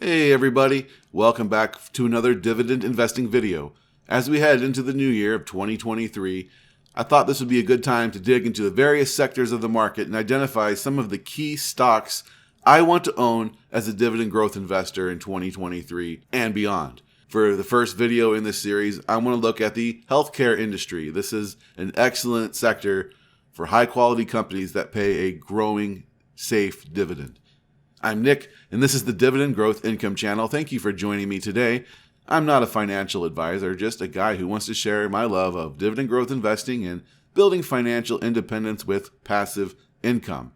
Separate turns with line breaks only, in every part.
Hey everybody, welcome back to another dividend investing video. As we head into the new year of 2023, I thought this would be a good time to dig into the various sectors of the market and identify some of the key stocks I want to own as a dividend growth investor in 2023 and beyond. For the first video in this series, I want to look at the healthcare industry. This is an excellent sector for high quality companies that pay a growing, safe dividend. I'm Nick, and this is the Dividend Growth Income channel. Thank you for joining me today. I'm not a financial advisor, just a guy who wants to share my love of dividend growth investing and building financial independence with passive income.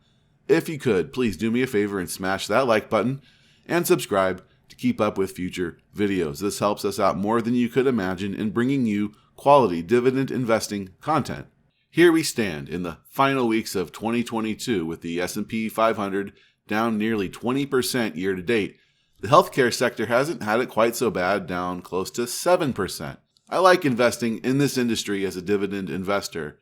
If you could, please do me a favor and smash that like button and subscribe to keep up with future videos. This helps us out more than you could imagine in bringing you quality dividend investing content. Here we stand in the final weeks of 2022 with the S&P 500 down nearly 20% year to date. The healthcare sector hasn't had it quite so bad, down close to 7%. I like investing in this industry as a dividend investor.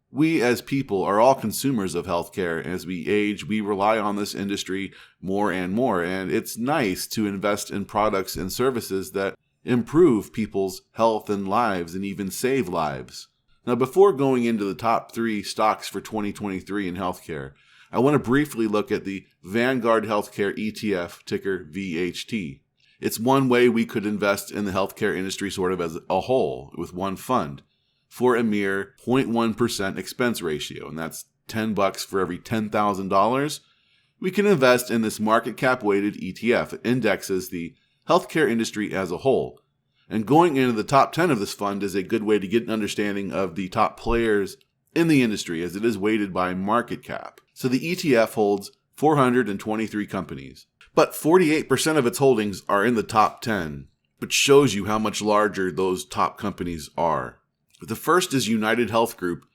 We as people are all consumers of healthcare. As we age, we rely on this industry more and more, and it's nice to invest in products and services that improve people's health and lives and even save lives. Now, before going into the top 3 stocks for 2023 in healthcare, I want to briefly look at the Vanguard HealthCare ETF, ticker VHT. It's one way we could invest in the healthcare industry sort of as a whole with one fund for a mere 0.1% expense ratio, and that's $10 for every $10,000. We can invest in this market cap weighted ETF. It indexes the healthcare industry as a whole. And going into the top 10 of this fund is a good way to get an understanding of the top players in the industry, as it is weighted by market cap. So the ETF holds 423 companies, but 48% of its holdings are in the top 10, which shows you how much larger those top companies are. The first is United Health Group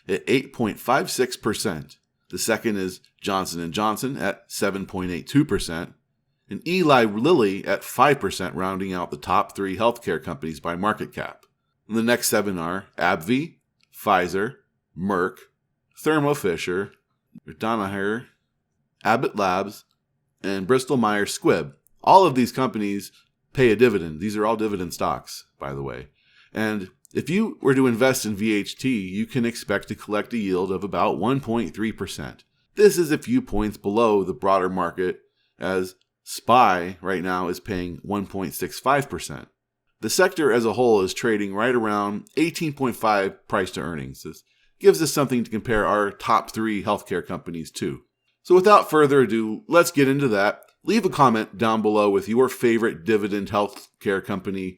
at 8.56%. The second is Johnson & Johnson at 7.82%, and Eli Lilly at 5%, rounding out the top 3 healthcare companies by market cap. And the next 7 are AbbVie, Pfizer, Merck, Thermo Fisher, Danaher, Abbott Labs, and Bristol Myers Squibb. All of these companies pay a dividend. These are all dividend stocks, by the way. And if you were to invest in VHT, you can expect to collect a yield of about 1.3%. This is a few points below the broader market, as SPY right now is paying 1.65%. The sector as a whole is trading right around 18.5 price to earnings. This gives us something to compare our top 3 healthcare companies to. So without further ado, let's get into that. Leave a comment down below with your favorite dividend healthcare company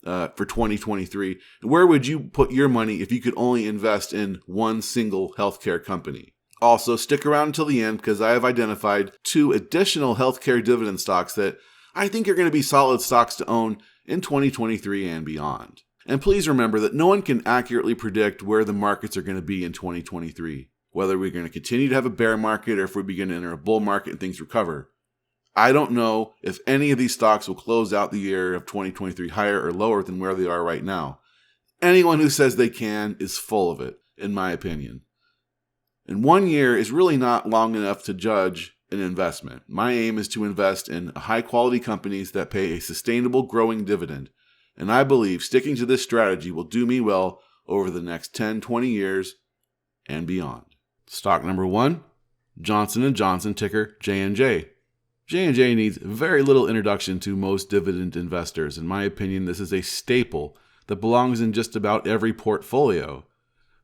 for 2023. Where would you put your money if you could only invest in one single healthcare company? Also, stick around until the end because I have identified 2 additional healthcare dividend stocks that I think are going to be solid stocks to own in 2023 and beyond. And please remember that no one can accurately predict where the markets are going to be in 2023, whether we're going to continue to have a bear market or if we begin to enter a bull market and things recover. I don't know if any of these stocks will close out the year of 2023 higher or lower than where they are right now. Anyone who says they can is full of it, in my opinion. And 1 year is really not long enough to judge an investment. My aim is to invest in high-quality companies that pay a sustainable, growing dividend. And I believe sticking to this strategy will do me well over the next 10, 20 years and beyond. Stock number 1, Johnson & Johnson, ticker J&J. J&J needs very little introduction to most dividend investors. In my opinion, this is a staple that belongs in just about every portfolio.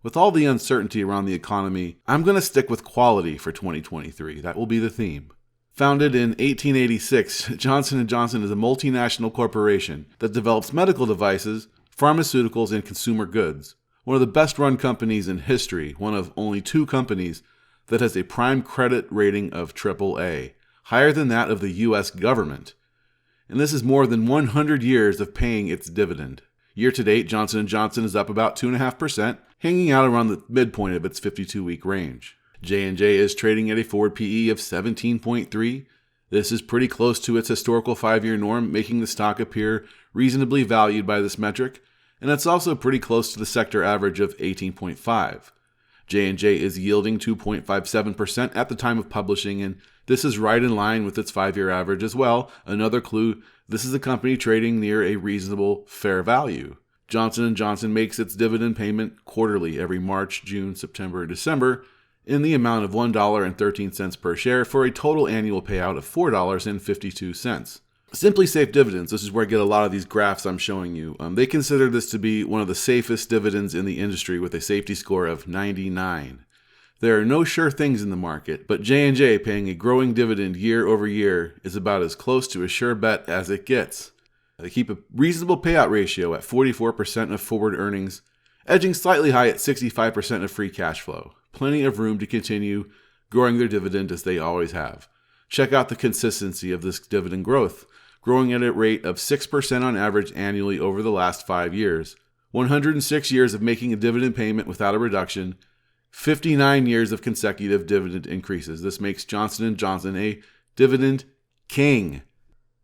With all the uncertainty around the economy, I'm going to stick with quality for 2023. That will be the theme. Founded in 1886, Johnson & Johnson is a multinational corporation that develops medical devices, pharmaceuticals, and consumer goods. One of the best-run companies in history, one of only 2 companies that has a prime credit rating of AAA, higher than that of the U.S. government. And this is more than 100 years of paying its dividend. Year to date, Johnson & Johnson is up about 2.5%, hanging out around the midpoint of its 52-week range. J&J is trading at a forward PE of 17.3. This is pretty close to its historical 5-year norm, making the stock appear reasonably valued by this metric, and it's also pretty close to the sector average of 18.5. J&J is yielding 2.57% at the time of publishing and This is right in line with its 5-year average as well. Another clue, this is a company trading near a reasonable fair value. Johnson & Johnson makes its dividend payment quarterly every March, June, September, and December in the amount of $1.13 per share for a total annual payout of $4.52. Simply Safe Dividends, this is where I get a lot of these graphs I'm showing you. They consider this to be one of the safest dividends in the industry with a safety score of 99. There are no sure things in the market, but J&J paying a growing dividend year over year is about as close to a sure bet as it gets. They keep a reasonable payout ratio at 44% of forward earnings, edging slightly high at 65% of free cash flow. Plenty of room to continue growing their dividend as they always have. Check out the consistency of this dividend growth, growing at a rate of 6% on average annually over the last 5 years. 106 years of making a dividend payment without a reduction, 59 years of consecutive dividend increases. This makes Johnson & Johnson a dividend king.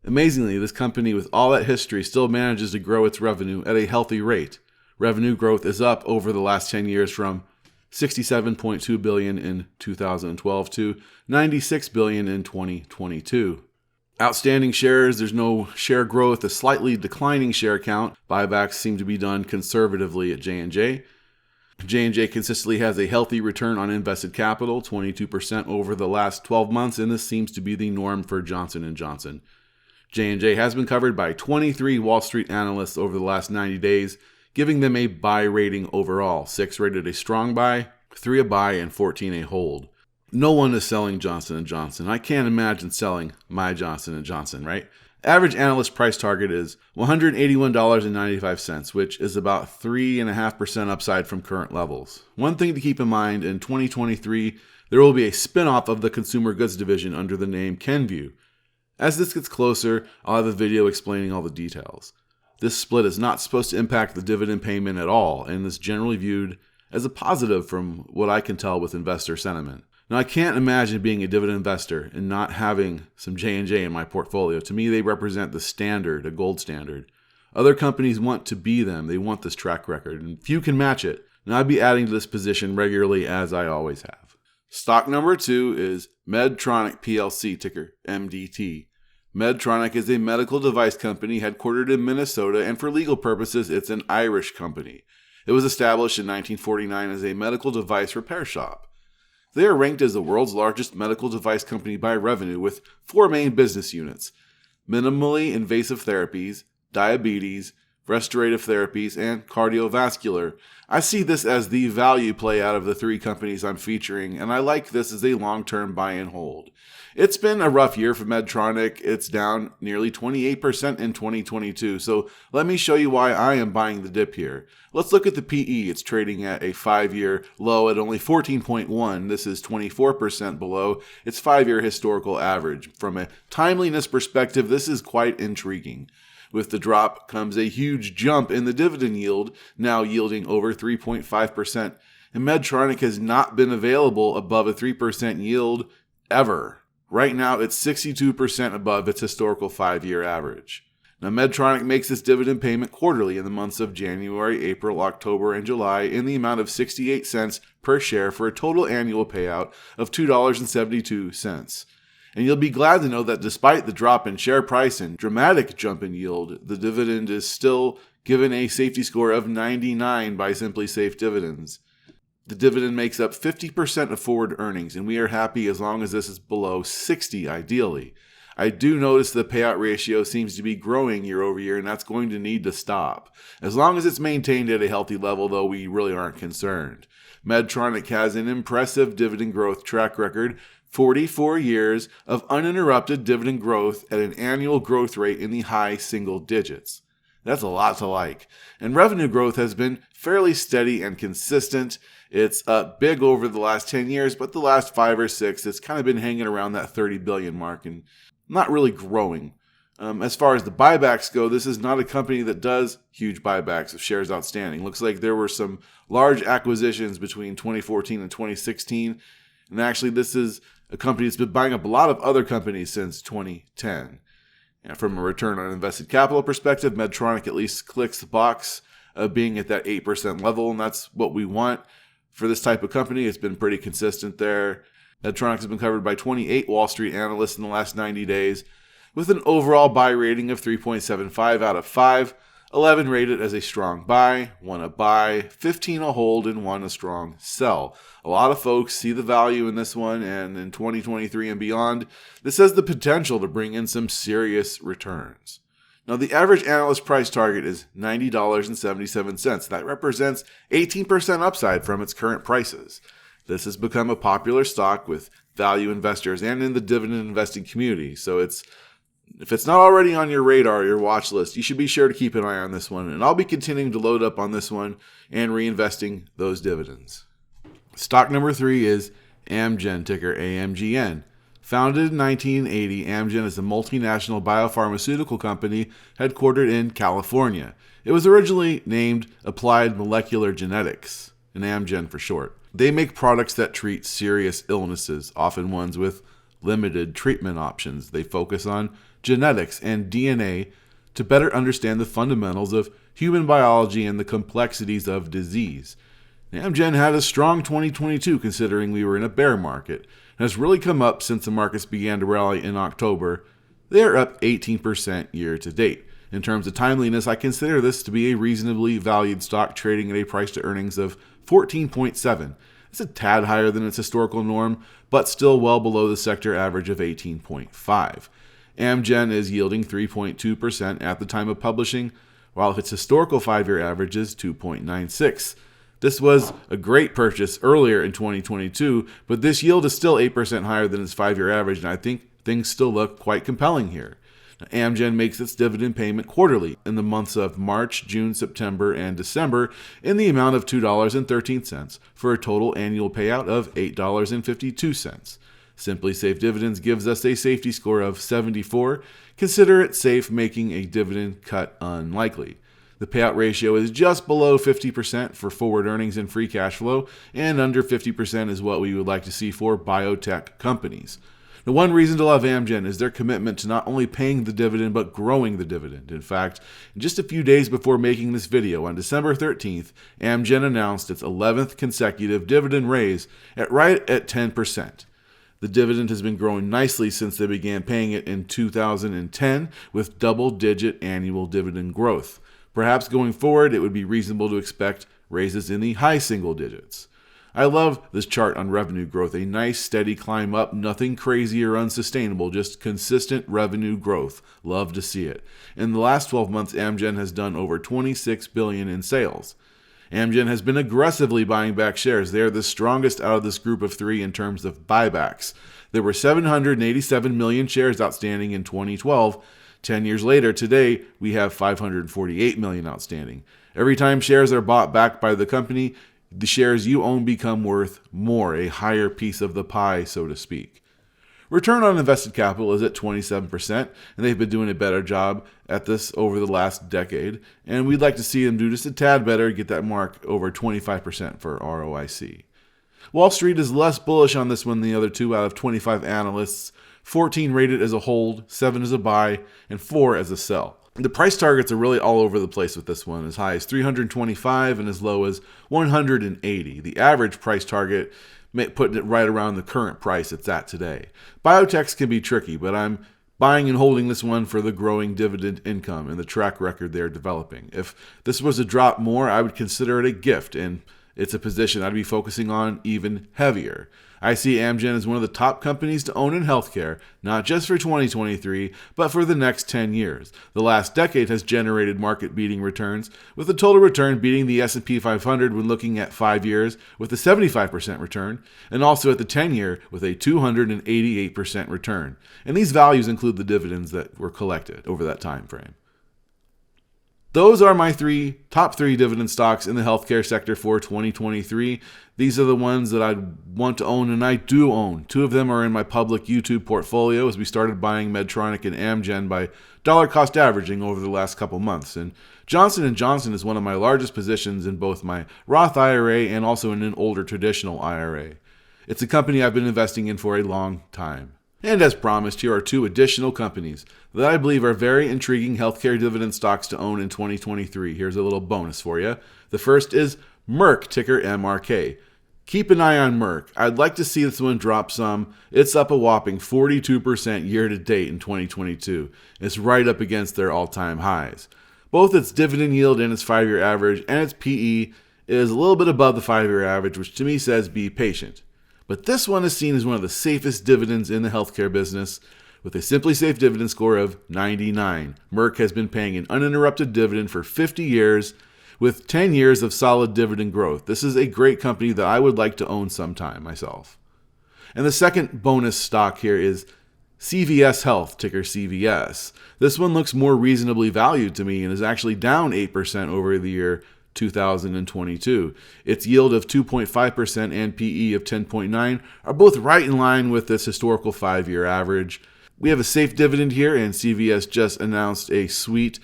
Amazingly, this company with all that history still manages to grow its revenue at a healthy rate. Revenue growth is up over the last 10 years from $67.2 billion in 2012 to $96 billion in 2022. Outstanding shares, there's no share growth, a slightly declining share count. Buybacks seem to be done conservatively at J&J. J&J consistently has a healthy return on invested capital, 22% over the last 12 months, and this seems to be the norm for Johnson & Johnson. J&J has been covered by 23 Wall Street analysts over the last 90 days, giving them a buy rating overall. 6 rated a strong buy, 3 a buy, and 14 a hold. No one is selling Johnson & Johnson. I can't imagine selling my Johnson & Johnson, right? Average analyst price target is $181.95, which is about 3.5% upside from current levels. One thing to keep in mind, in 2023, there will be a spin-off of the consumer goods division under the name Kenvue. As this gets closer, I'll have a video explaining all the details. This split is not supposed to impact the dividend payment at all, and is generally viewed as a positive from what I can tell with investor sentiment. Now, I can't imagine being a dividend investor and not having some J&J in my portfolio. To me, they represent the standard, a gold standard. Other companies want to be them. They want this track record, and few can match it. And I'd be adding to this position regularly, as I always have. Stock number 2 is Medtronic PLC, ticker MDT. Medtronic is a medical device company headquartered in Minnesota, and for legal purposes, it's an Irish company. It was established in 1949 as a medical device repair shop. They are ranked as the world's largest medical device company by revenue with 4 main business units: minimally invasive therapies, diabetes, restorative therapies, and cardiovascular. I see this as the value play out of the 3 companies I'm featuring, and I like this as a long-term buy and hold. It's been a rough year for Medtronic. It's down nearly 28% in 2022. So let me show you why I am buying the dip here. Let's look at the PE. It's trading at a 5-year low at only 14.1. This is 24% below its 5-year historical average. From a timeliness perspective, this is quite intriguing. With the drop comes a huge jump in the dividend yield, now yielding over 3.5%. And Medtronic has not been available above a 3% yield ever. Right now, it's 62% above its historical 5-year average. Now, Medtronic makes its dividend payment quarterly in the months of January, April, October, and July in the amount of 68 cents per share for a total annual payout of $2.72. And you'll be glad to know that despite the drop in share price and dramatic jump in yield, the dividend is still given a safety score of 99 by Simply Safe Dividends. The dividend makes up 50% of forward earnings, and we are happy as long as this is below 60 ideally. I do notice the payout ratio seems to be growing year over year, and that's going to need to stop. As long as it's maintained at a healthy level, though, we really aren't concerned. Medtronic has an impressive dividend growth track record, 44 years of uninterrupted dividend growth at an annual growth rate in the high single digits. That's a lot to like. And revenue growth has been fairly steady and consistent. It's up big over the last 10 years, but the last 5 or 6, it's kind of been hanging around that $30 billion mark and not really growing. As far as the buybacks go, this is not a company that does huge buybacks of shares outstanding. Looks like there were some large acquisitions between 2014 and 2016. And actually, this is a company that's been buying up a lot of other companies since 2010. And from a return on invested capital perspective, Medtronic at least clicks the box of being at that 8% level, and that's what we want for this type of company. It's been pretty consistent there. Medtronic has been covered by 28 Wall Street analysts in the last 90 days, with an overall buy rating of 3.75 out of 5, 11 rated as a strong buy, 1 a buy, 15 a hold, and 1 a strong sell. A lot of folks see the value in this one, and in 2023 and beyond, this has the potential to bring in some serious returns. Now, the average analyst price target is $90.77. That represents 18% upside from its current prices. This has become a popular stock with value investors and in the dividend investing community, so if it's not already on your radar or your watch list, you should be sure to keep an eye on this one, and I'll be continuing to load up on this one and reinvesting those dividends. Stock number 3 is Amgen, ticker AMGN. Founded in 1980, Amgen is a multinational biopharmaceutical company headquartered in California. It was originally named Applied Molecular Genetics, and Amgen for short. They make products that treat serious illnesses, often ones with limited treatment options. They focus on genetics and DNA to better understand the fundamentals of human biology and the complexities of disease. Amgen had a strong 2022 considering we were in a bear market, and has really come up since the markets began to rally in October. They are up 18% year to date. In terms of timeliness, I consider this to be a reasonably valued stock trading at a price to earnings of 14.7. It's a tad higher than its historical norm, but still well below the sector average of 18.5. Amgen is yielding 3.2% at the time of publishing, while its historical 5-year average is 2.96. This was a great purchase earlier in 2022, but this yield is still 8% higher than its 5-year average, and I think things still look quite compelling here. Now, Amgen makes its dividend payment quarterly in the months of March, June, September, and December in the amount of $2.13 for a total annual payout of $8.52. Simply Safe Dividends gives us a safety score of 74. Consider it safe, making a dividend cut unlikely. The payout ratio is just below 50% for forward earnings and free cash flow, and under 50% is what we would like to see for biotech companies. The one reason to love Amgen is their commitment to not only paying the dividend, but growing the dividend. In fact, just a few days before making this video, on December 13th, Amgen announced its 11th consecutive dividend raise right at 10%. The dividend has been growing nicely since they began paying it in 2010, with double-digit annual dividend growth. Perhaps going forward, it would be reasonable to expect raises in the high single digits. I love this chart on revenue growth, a nice steady climb up, nothing crazy or unsustainable, just consistent revenue growth. Love to see it. In the last 12 months, Amgen has done over $26 billion in sales. Amgen has been aggressively buying back shares. They are the strongest out of this group of 3 in terms of buybacks. There were 787 million shares outstanding in 2012. 10 years later, today, we have 548 million outstanding. Every time shares are bought back by the company, the shares you own become worth more, a higher piece of the pie, so to speak. Return on invested capital is at 27%, and they've been doing a better job at this over the last decade, and we'd like to see them do just a tad better, get that mark over 25% for ROIC. Wall Street is less bullish on this one than the other 2 out of 25 analysts, 14 rated as a hold, 7 as a buy, and 4 as a sell. The price targets are really all over the place with this one, as high as 325 and as low as 180. The average price target, putting it right around the current price it's at today. Biotechs can be tricky, but I'm buying and holding this one for the growing dividend income and the track record they're developing. If this was to drop more, I would consider it a gift, and it's a position I'd be focusing on even heavier. I see Amgen as one of the top companies to own in healthcare, not just for 2023, but for the next 10 years. The last decade has generated market-beating returns, with the total return beating the S&P 500 when looking at 5 years with a 75% return, and also at the 10-year with a 288% return. And these values include the dividends that were collected over that time frame. Those are my top three dividend stocks in the healthcare sector for 2023. These are the ones that I want to own, and I do own. 2 of them are in my public YouTube portfolio as we started buying Medtronic and Amgen by dollar cost averaging over the last couple months. And Johnson & Johnson is one of my largest positions in both my Roth IRA and also in an older traditional IRA. It's a company I've been investing in for a long time. And as promised, here are 2 additional companies that I believe are very intriguing healthcare dividend stocks to own in 2023. Here's a little bonus for you. The first is Merck, ticker MRK. Keep an eye on Merck. I'd like to see this one drop some. It's up a whopping 42% year to date in 2022. It's right up against their all-time highs. Both its dividend yield and its 5-year average and its PE is a little bit above the 5-year average, which to me says be patient. But this one is seen as one of the safest dividends in the healthcare business. With a Simply Safe dividend score of 99, Merck has been paying an uninterrupted dividend for 50 years with 10 years of solid dividend growth. This is a great company that I would like to own sometime myself. And the second bonus stock here is CVS Health, ticker CVS. This one looks more reasonably valued to me and is actually down 8% over the year 2022. Its yield of 2.5% and PE of 10.9 are both right in line with this historical 5-year average. We have a safe dividend here, and CVS just announced a sweet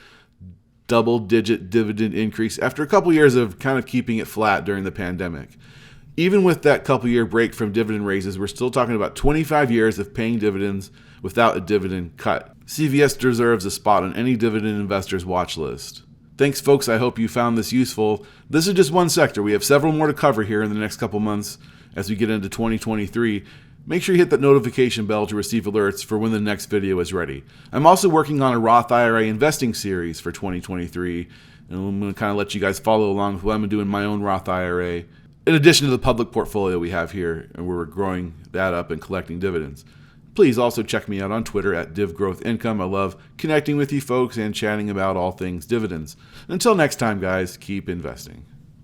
double-digit dividend increase after a couple years of kind of keeping it flat during the pandemic. Even with that couple-year break from dividend raises, we're still talking about 25 years of paying dividends without a dividend cut. CVS deserves a spot on any dividend investor's watch list. Thanks, folks. I hope you found this useful. This is just one sector. We have several more to cover here in the next couple months as we get into 2023. Make sure you hit that notification bell to receive alerts for when the next video is ready. I'm also working on a Roth IRA investing series for 2023, and I'm going to kind of let you guys follow along with what I'm doing in my own Roth IRA, in addition to the public portfolio we have here, and we're growing that up and collecting dividends. Please also check me out on Twitter at Div Growth Income. I love connecting with you folks and chatting about all things dividends. Until next time, guys, keep investing.